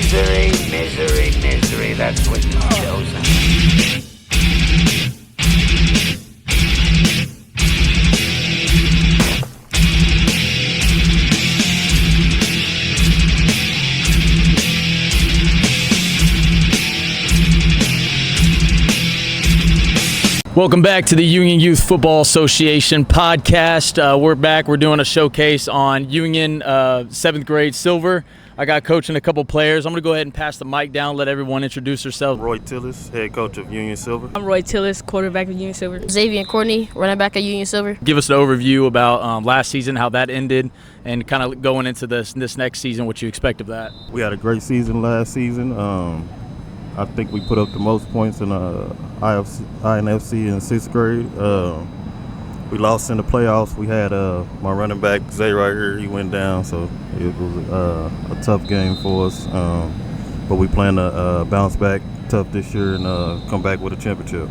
Misery, misery, misery, that's what you've chosen. Welcome back to the Union Youth Football Association podcast. We're back. We're doing a showcase on Union 7th grade silver. I got Coach and a couple players. I'm going to go ahead and pass the mic down, let everyone introduce themselves. Roy Tillis, head coach of Union Silver. I'm Roy Tillis, quarterback of Union Silver. Xavier Courtney, running back at Union Silver. Give us an overview about last season, how that ended, and kind of going into this next season, what you expect of that. We had a great season last season. I think we put up the most points in INFC in 6th grade. We lost in the playoffs. We had my running back, Zay, right here. He went down, so it was a tough game for us. But we plan to bounce back tough this year and come back with a championship.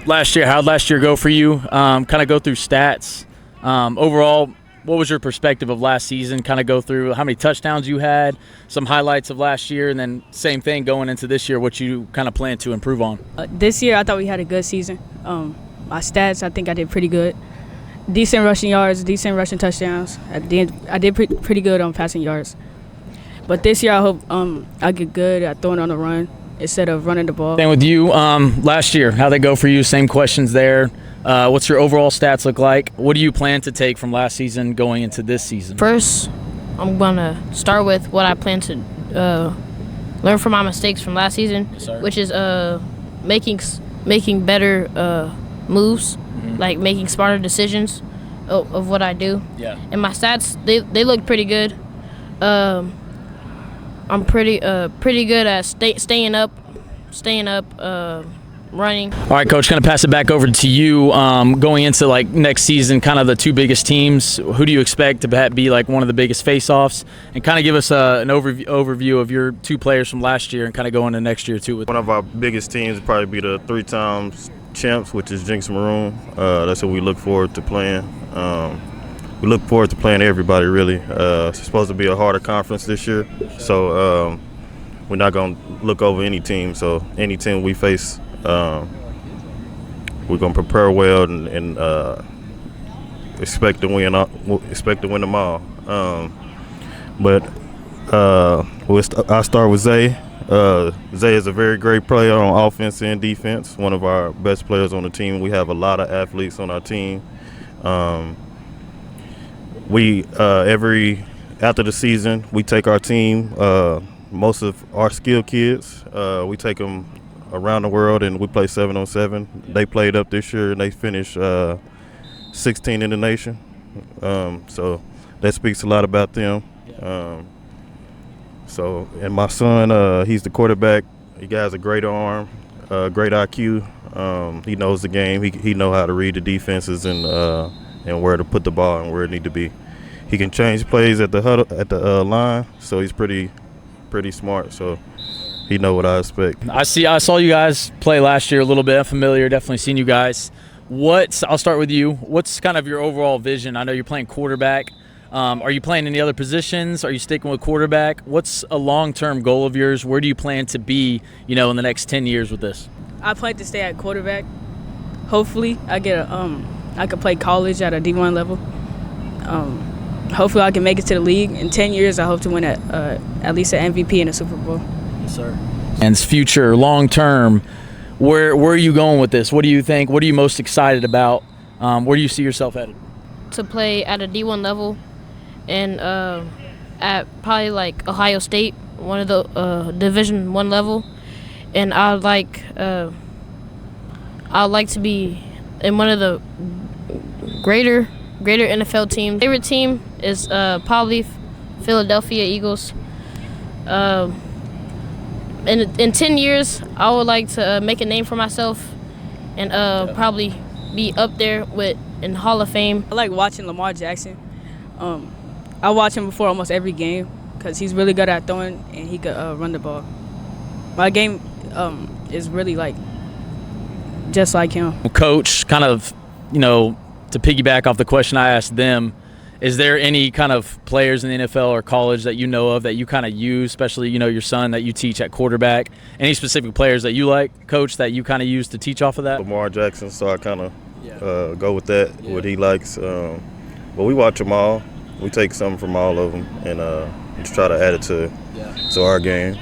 Last year, how'd last year go for you? Kind of go through stats. Overall, what was your perspective of last season? Kind of go through how many touchdowns you had, some highlights of last year, and then same thing going into this year, what you kind of plan to improve on. This year, I thought we had a good season. My stats, I think I did pretty good. Decent rushing yards, decent rushing touchdowns. I did pretty good on passing yards. But this year, I hope I get good at throwing on the run instead of running the ball. Same with you. Last year, how'd they go for you? Same questions there. What's your overall stats look like? What do you plan to take from last season going into this season? First, I'm going to start with what I plan to learn from my mistakes from last season, which is making better moves, like making smarter decisions of what I do. Yeah. And my stats, they look pretty good. I'm pretty good at staying up, running. All right, Coach, going to pass it back over to you. Going into like next season, kind of the two biggest teams, who do you expect to be like one of the biggest face-offs? And kind of give us an overview of your two players from last year and kind of go into next year too. One of our biggest teams would probably be the 3-time champs, which is Jinx Maroon. That's what we look forward to playing. We look forward to playing everybody, really. It's supposed to be a harder conference this year, so we're not going to look over any team. So any team we face, we're going to prepare well and expect to win them all. I'll start with Zay. Zay is a very great player on offense and defense, one of our best players on the team. We have a lot of athletes on our team. After the season, we take our team, most of our skilled kids, we take them around the world and we play 7-on-7. They played up this year and they finished 16 in the nation. So that speaks a lot about them. And my son, he's the quarterback. He has a great arm, great IQ. He knows the game. He knows how to read the defenses and where to put the ball and where it need to be. He can change plays at the line, so he's pretty smart. So he know what I expect. I saw you guys play last year a little bit. I'm familiar, definitely seen you guys. I'll start with you. What's kind of your overall vision? I know you're playing quarterback. Are you playing any other positions? Are you sticking with quarterback? What's a long-term goal of yours? Where do you plan to be, in the next 10 years with this? I plan to stay at quarterback. Hopefully, I could play college at a D1 level. Hopefully, I can make it to the league. In 10 years, I hope to win at least an MVP and a Super Bowl. Yes, sir. And future, long-term, where are you going with this? What do you think? What are you most excited about? Where do you see yourself headed? To play at a D1 level and at probably like Ohio State, one of the Division I level. And I'd like to be in one of the greater NFL teams. Favorite team is probably Philadelphia Eagles. In 10 years, I would like to make a name for myself and probably be up there in Hall of Fame. I like watching Lamar Jackson. I watch him before almost every game because he's really good at throwing and he could run the ball. My game is really just like him. Coach, kind of, to piggyback off the question I asked them, Is there any kind of players in the NFL or college that you know of that you kind of use, especially, your son that you teach at quarterback? Any specific players that you like, coach, that you kind of use to teach off of that? Lamar Jackson, so I kind of go with that, what he likes. But we watch them all. We take something from all of them and just try to add it to our game.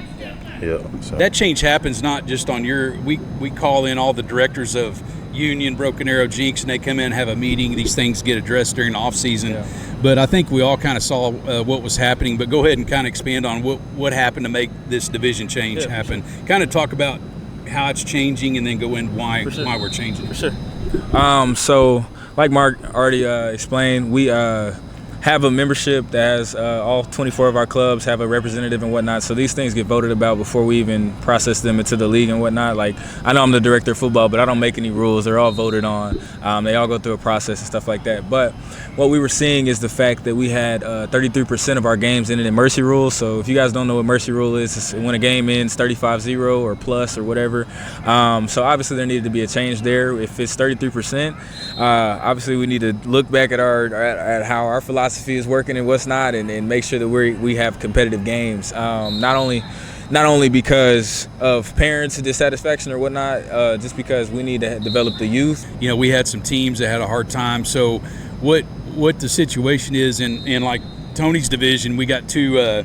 Yeah. So. That change happens not just on we call in all the directors of Union, Broken Arrow, Jinx, and they come in and have a meeting. These things get addressed during the off season. Yeah. But I think we all kind of saw what was happening. But go ahead and kind of expand on what happened to make this division change happen. Sure. Kind of talk about how it's changing and then go in why we're changing. For sure. So like Mark already explained, we have a membership that has all 24 of our clubs have a representative and whatnot. So these things get voted about before we even process them into the league and whatnot. Like, I know I'm the director of football, but I don't make any rules. They're all voted on. They all go through a process and stuff like that. But what we were seeing is the fact that we had 33% of our games ended in mercy rule. So if you guys don't know what mercy rule is, it's when a game ends 35-0 or plus or whatever. So obviously there needed to be a change there. If it's 33%, obviously we need to look back at at how our philosophy is working and what's not, and make sure that we have competitive games. Not only because of parents' dissatisfaction or whatnot, just because we need to develop the youth. We had some teams that had a hard time. So what the situation is in like Tony's division, we got two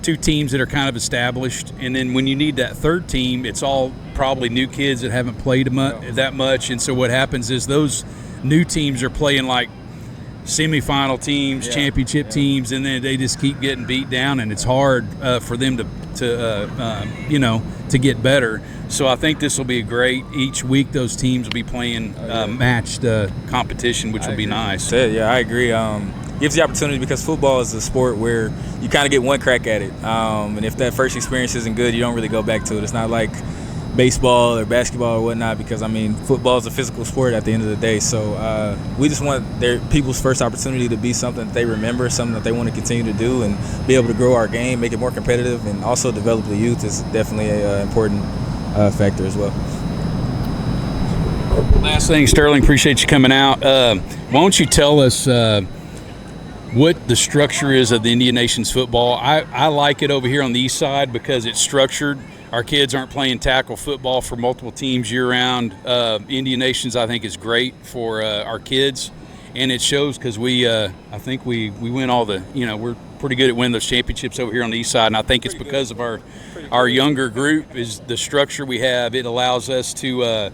teams that are kind of established, and then when you need that third team, it's all probably new kids that haven't played that much. And so what happens is those new teams are playing like semifinal teams, championship teams, and then they just keep getting beat down, and it's hard for them to get better. So I think this will be great. Each week those teams will be playing matched competition, which will be nice. Yeah, I agree. Gives the opportunity because football is a sport where you kind of get one crack at it, and if that first experience isn't good, you don't really go back to it. It's not like baseball or basketball or whatnot, because football is a physical sport at the end of the day. So we just want people's first opportunity to be something that they remember, something that they want to continue to do, and be able to grow our game, make it more competitive, and also develop the youth is definitely an important factor as well. Last thing, Sterling, appreciate you coming out. Why don't you tell us what the structure is of the Indian Nations football? I like it over here on the east side because it's structured. Our kids aren't playing tackle football for multiple teams year-round. Indian Nations, I think, is great for our kids, and it shows because I think we win all the, we're pretty good at winning those championships over here on the east side, and I think it's because of our younger group is the structure we have. It allows us to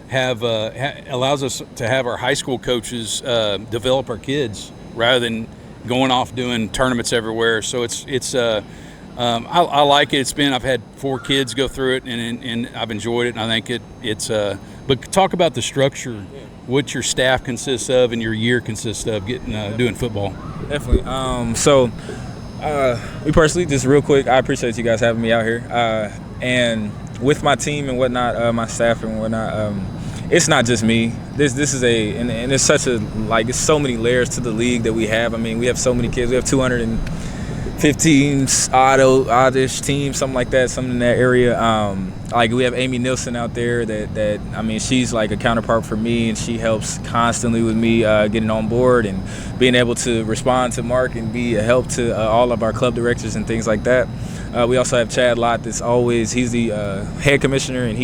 have our high school coaches develop our kids rather than going off doing tournaments everywhere. So I like it. I've had 4 kids go through it, and I've enjoyed it. And I think it's. But talk about the structure, what your staff consists of, and your year consists of doing football. Definitely. Me personally, just real quick, I appreciate you guys having me out here. And with my team and whatnot, my staff and whatnot, it's not just me. This is and it's such it's so many layers to the league that we have. We have so many kids. We have 215 oddish teams, something like that, something in that area. We have Amy Nilsson out there that she's like a counterpart for me, and she helps constantly with me getting on board and being able to respond to Mark and be a help to all of our club directors and things like that. We also have Chad Lott he's the head commissioner, and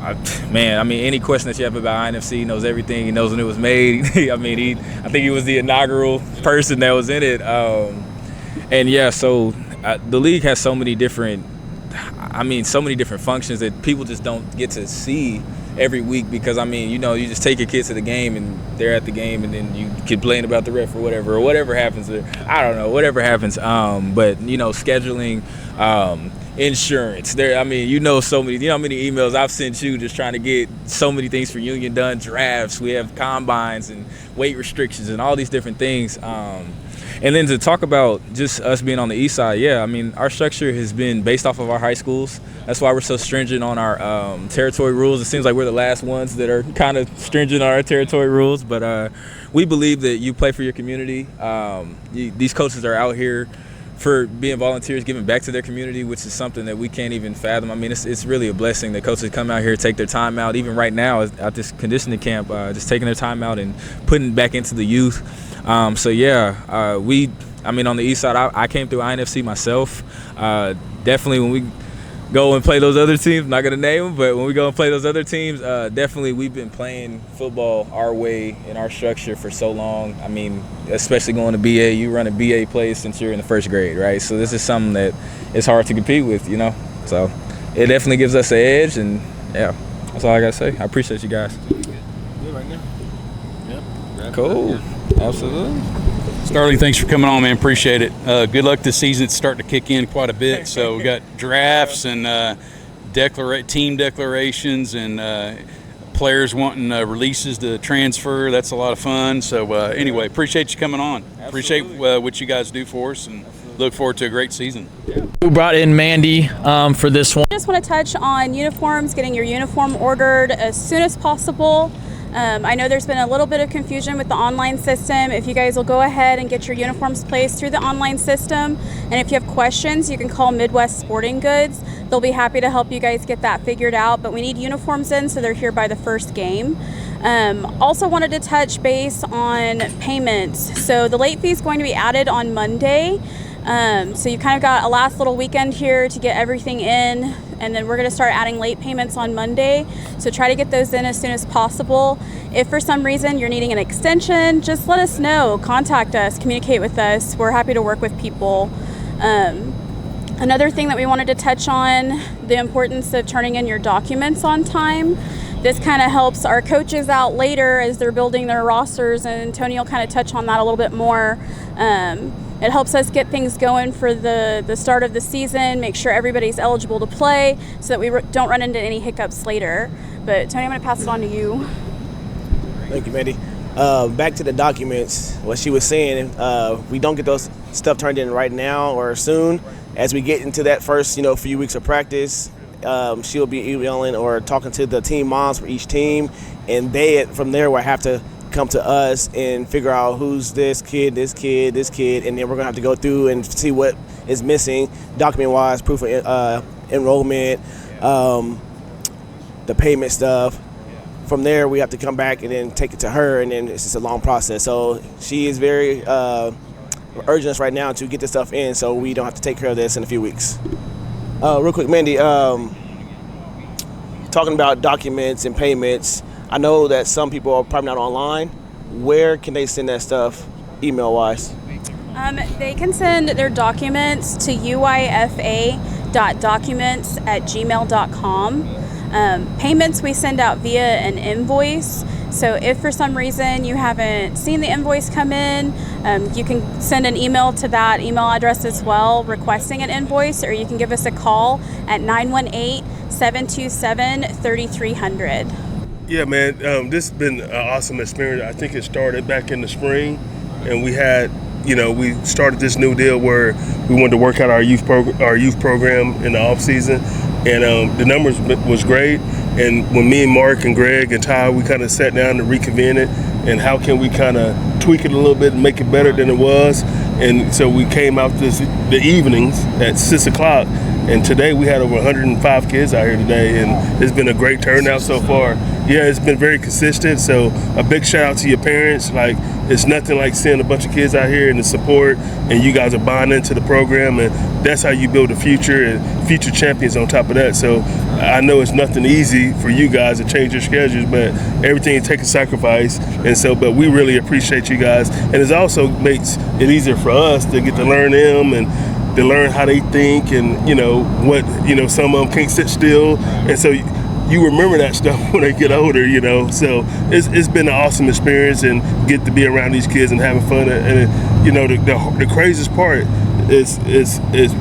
any question that you have about INFC, he knows everything. He knows when it was made. I think he was the inaugural person that was in it. So the league has so many different functions that people just don't get to see every week because, you just take your kids to the game and they're at the game, and then you complain about the ref or whatever happens. I don't know, whatever happens. But, scheduling, insurance. So many, how many emails I've sent you just trying to get so many things for Union done, drafts. We have combines and weight restrictions and all these different things. And then to talk about just us being on the east side, our structure has been based off of our high schools. That's why we're so stringent on our territory rules. It seems like we're the last ones that are kind of stringent on our territory rules, but we believe that you play for your community. These coaches are out here for being volunteers, giving back to their community, which is something that we can't even fathom. I mean, it's really a blessing that coaches come out here, take their time out, even right now at this conditioning camp, just taking their time out and putting it back into the youth. On the east side, I came through INFC myself. Definitely when we go and play those other teams, I'm not going to name them, but when we go and play those other teams, definitely we've been playing football our way in our structure for so long. I mean, especially going to BA, you run a BA play since you're in the first grade, right? So this is something that it's hard to compete with, you know? So it definitely gives us an edge, and yeah, that's all I got to say. I appreciate you guys. Cool. Absolutely. Starling, thanks for coming on, man. Appreciate it. Good luck this season. It's starting to kick in quite a bit. So we got drafts and team declarations and players wanting releases to transfer. That's a lot of fun. So anyway, appreciate you coming on. Absolutely. Appreciate what you guys do for us, and look forward to a great season. We brought in Mandy for this one. I just want to touch on uniforms, getting your uniform ordered as soon as possible. I know there's been a little bit of confusion with the online system. If you guys will go ahead and get your uniforms placed through the online system, and if you have questions, you can call Midwest Sporting Goods. They'll be happy to help you guys get that figured out, but we need uniforms in so they're here by the first game. Also wanted to touch base on payments. So the late fee is going to be added on Monday. So you kind of got a last little weekend here to get everything in, and then we're going to start adding late payments on Monday. So try to get those in as soon as possible. If for some reason you're needing an extension, just let us know. Contact us, communicate with us. We're happy to work with people. Another thing that we wanted to touch on, the importance of turning in your documents on time. This kind of helps our coaches out later as they're building their rosters, and Tony will kind of touch on that a little bit more. It helps us get things going for the start of the season, make sure everybody's eligible to play so that we don't run into any hiccups later. But Tony, I'm going to pass it on to you. Thank you, Mandy. Back to the documents, what she was saying, we don't get those stuff turned in right now or soon. As we get into that first, few weeks of practice, she'll be emailing or talking to the team moms for each team, and they, from there, will have to come to us and figure out who's this kid, and then we're gonna have to go through and see what is missing document-wise, proof of enrollment, the payment stuff. From there, we have to come back and then take it to her, and then it's just a long process. So she is very urging us right now to get this stuff in so we don't have to take care of this in a few weeks. Real quick, Mandy, talking about documents and payments, I know that some people are probably not online. Where can they send that stuff email-wise? They can send their documents to uyfa.documents@gmail.com. Payments we send out via an invoice. So if for some reason you haven't seen the invoice come in, you can send an email to that email address as well requesting an invoice, or you can give us a call at 918-727-3300. Yeah, man, this has been an awesome experience. I think it started back in the spring, and we had, we started this new deal where we wanted to work out our youth program in the off season, and the numbers was great. And when me and Mark and Greg and Ty, we kind of sat down to reconvene it, and how can we kind of tweak it a little bit and make it better than it was. And so we came out the evenings at 6 o'clock, and today we had over 105 kids out here today, and it's been a great turnout so far. Yeah, it's been very consistent, so a big shout out to your parents. Like, it's nothing like seeing a bunch of kids out here and the support, and you guys are buying into the program, and that's how you build a future and future champions on top of that. So I know it's nothing easy for you guys to change your schedules, but everything takes a sacrifice, and so, but we really appreciate you guys, and it also makes it easier for us to get to learn them and to learn how they think, and what some of them can't sit still, and so you remember that stuff when they get older, So it's been an awesome experience, and get to be around these kids and having fun. And the craziest part is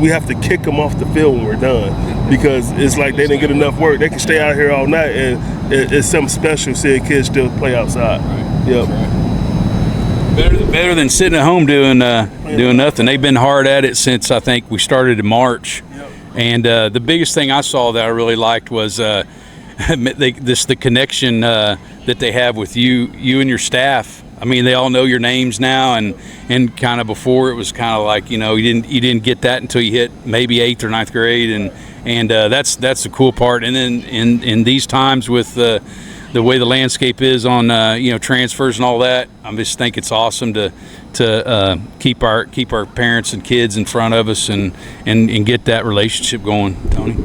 we have to kick them off the field when we're done, because it's like they didn't get enough work. They can stay out here all night, and it's something special seeing kids still play outside. Yep. Better than sitting at home doing nothing. They've been hard at it since I think we started in March, and the biggest thing I saw that I really liked was the connection that they have with you and your staff I mean, they all know your names now, and kind of before it was kind of like, you didn't get that until you hit maybe 8th or 9th grade, and that's the cool part. And then in these times with the way the landscape is on transfers and all that, I just think it's awesome to keep our parents and kids in front of us and get that relationship going. Tony?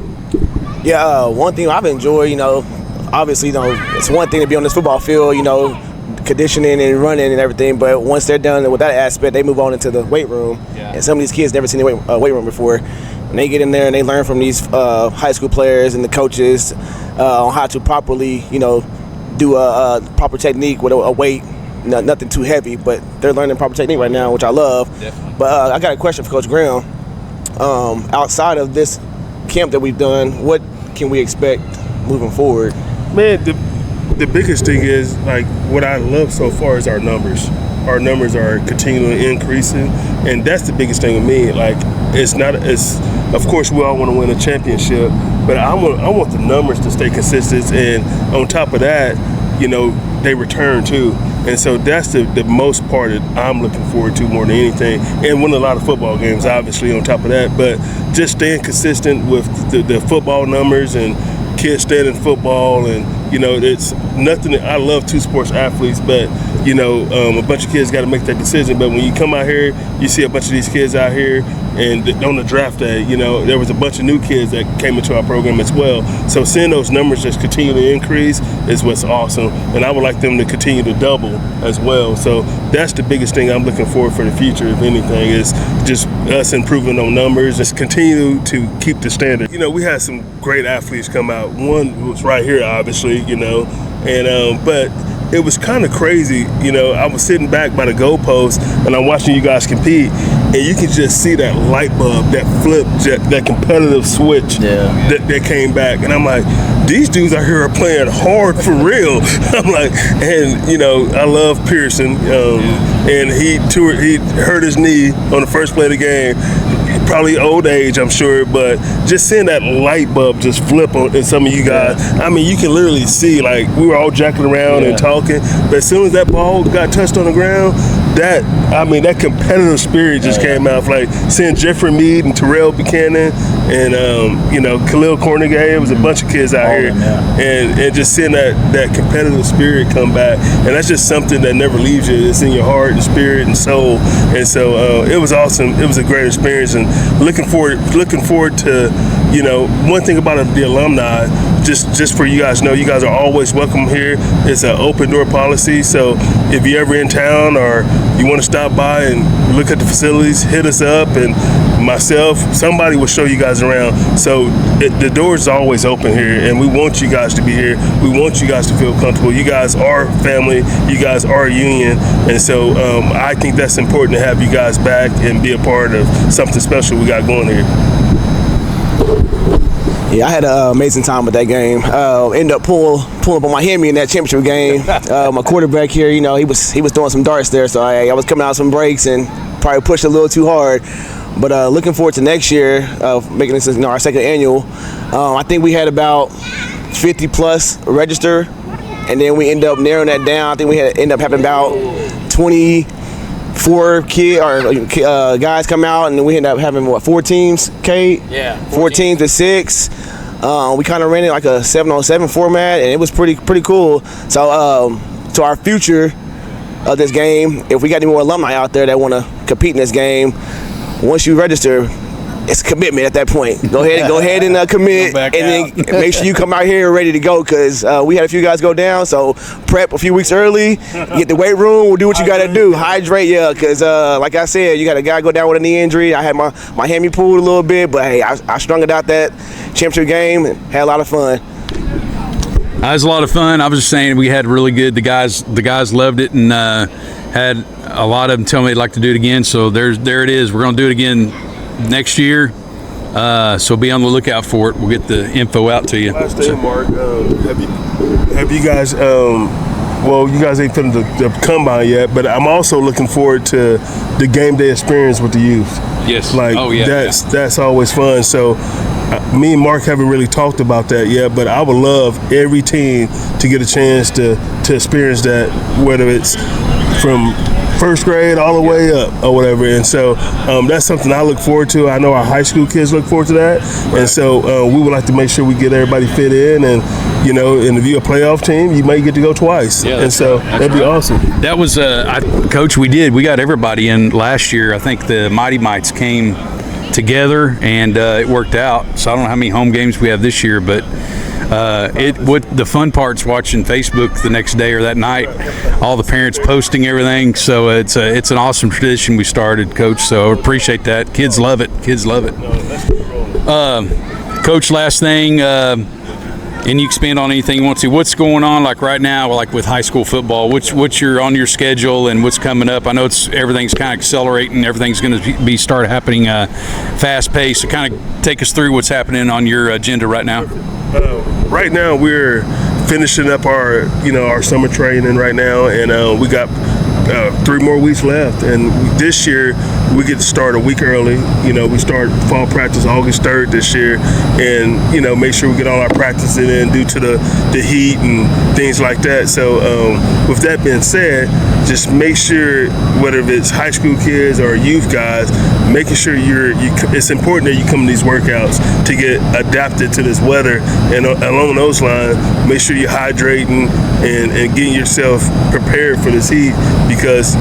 Yeah, one thing I've enjoyed, obviously, it's one thing to be on this football field, conditioning and running and everything, but once they're done with that aspect, they move on into the weight room. Yeah. And some of these kids never seen the weight room before, and they get in there and they learn from these high school players and the coaches on how to properly, do a proper technique with a weight. Nothing too heavy, but they're learning proper technique right now, which I love. Definitely. But I got a question for Coach Graham. Outside of this camp that we've done, what can we expect moving forward? Man, the biggest thing is, like, what I love so far is our numbers. Our numbers are continually increasing, and that's the biggest thing with me. Like, of course we all want to win a championship, but I want the numbers to stay consistent, and on top of that, they return too. And so that's the most part that I'm looking forward to more than anything. And winning a lot of football games, obviously, on top of that. But just staying consistent with the football numbers and kids staying in football. And, it's nothing. I love two sports athletes, but, a bunch of kids got to make that decision. But when you come out here, you see a bunch of these kids out here. And on the draft day, there was a bunch of new kids that came into our program as well. So seeing those numbers just continue to increase is what's awesome. And I would like them to continue to double as well. So that's the biggest thing I'm looking for the future, if anything, is just us improving on numbers. Just continue to keep the standard. We had some great athletes come out. One was right here, obviously, but it was kind of crazy. I was sitting back by the goalpost and I'm watching you guys compete, and you can just see that light bulb, that flip, that competitive switch that came back. And I'm like, these dudes out here are playing hard for real. I'm like, and I love Pearson, and he hurt his knee on the first play of the game. Probably old age, I'm sure, but just seeing that light bulb just flip in some of you guys. I mean, you can literally see, like, we were all jacking around and talking, but as soon as that ball got touched on the ground, that competitive spirit just came out. Like seeing Jeffrey Mead and Terrell Buchanan and Khalil Cornegay. It was a bunch of kids out here, and just seeing that competitive spirit come back, and that's just something that never leaves you. It's in your heart and spirit and soul. And so it was awesome. It was a great experience, and looking forward to one thing about the alumni. Just for you guys know, you guys are always welcome here. It's an open door policy, so if you're ever in town or you want to stop by and look at the facilities, hit us up, and myself, somebody will show you guys around. So the door is always open here, and we want you guys to be here. We want you guys to feel comfortable. You guys are family. You guys are a union, and so I think that's important to have you guys back and be a part of something special we got going here. Yeah, I had an amazing time with that game. Ended up pulling up on my hammy in that championship game. My quarterback here, he was throwing some darts there, so I was coming out some breaks and probably pushed a little too hard. But looking forward to next year, making this our second annual. I think we had about 50 plus register, and then we ended up narrowing that down. I think we ended up having about 24 guys come out, and then we ended up having 4 teams, Kate? Yeah. 4 teams to 6. We kind of ran it like a 7-on-7 format, and it was pretty cool. So to our future of this game, if we got any more alumni out there that want to compete in this game, once you register, it's a commitment at that point. Go ahead and commit, and then make sure you come out here ready to go, because we had a few guys go down, so prep a few weeks early, get the weight room, we'll do what you got to do. Hydrate, because like I said, you got a guy go down with a knee injury. I had my hammy pulled a little bit, but hey, I strung it out that championship game and had a lot of fun. It was a lot of fun. I was just saying we had really good. The guys loved it, and had a lot of them tell me they'd like to do it again. So there it is. We're going to do it again next year. So be on the lookout for it. We'll get the info out to you. Last thing, Mark, have you guys? You guys ain't finished the combine yet, but I'm also looking forward to the game day experience with the youth. Yes. That's always fun. So me and Mark haven't really talked about that yet, but I would love every team to get a chance to experience that, whether it's from first grade all the way up or whatever, and so that's something I look forward to. I know our high school kids look forward to that, and so we would like to make sure we get everybody fit in, and and if you're a playoff team, you may get to go twice, and so that'd be awesome. That was Coach. We got everybody in last year. I think the Mighty Mites came together, and it worked out. So I don't know how many home games we have this year, but what the fun part's watching Facebook the next day or that night, all the parents posting everything. So it's an awesome tradition we started, Coach. So I appreciate that. Kids love it. Coach, last thing, and you expand on anything you want to. What's going on like right now, like with high school football? What's on your schedule and what's coming up? I know everything's kind of accelerating. Everything's going to start happening fast paced. So kind of take us through what's happening on your agenda right now. Right now we're finishing up our summer training right now, and we got 3 more weeks left, and this year we get to start a week early. We start fall practice August 3rd this year, and make sure we get all our practicing in due to the heat and things like that. So with that being said, just make sure, whether it's high school kids or youth guys, making sure it's important that you come to these workouts to get adapted to this weather, and along those lines, make sure you're hydrating and getting yourself prepared for this heat, because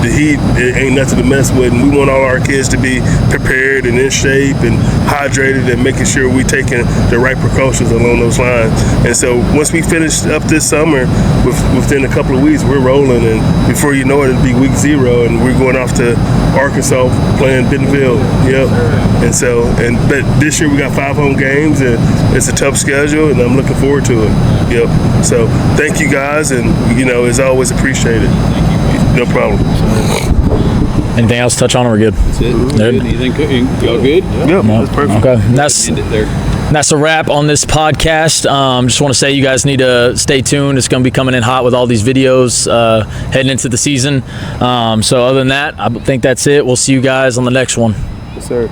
the heat, it ain't nothing to mess with, and we want all our kids to be prepared and in shape and hydrated, and making sure we're taking the right precautions along those lines. And so once we finish up this summer, within a couple of weeks, we're rolling, and before you know it, it'll be week 0, and we're going off to Arkansas playing Bentonville. Yep. But this year we got 5 home games, and it's a tough schedule, and I'm looking forward to it. Yep. So thank you guys, and as always, appreciated. No problem. Anything else to touch on, or we're good? That's it. Good. Y'all good? Yep. That's perfect. Okay. That's a wrap on this podcast. Just want to say you guys need to stay tuned. It's going to be coming in hot with all these videos heading into the season. So other than that, I think that's it. We'll see you guys on the next one. Yes, sir.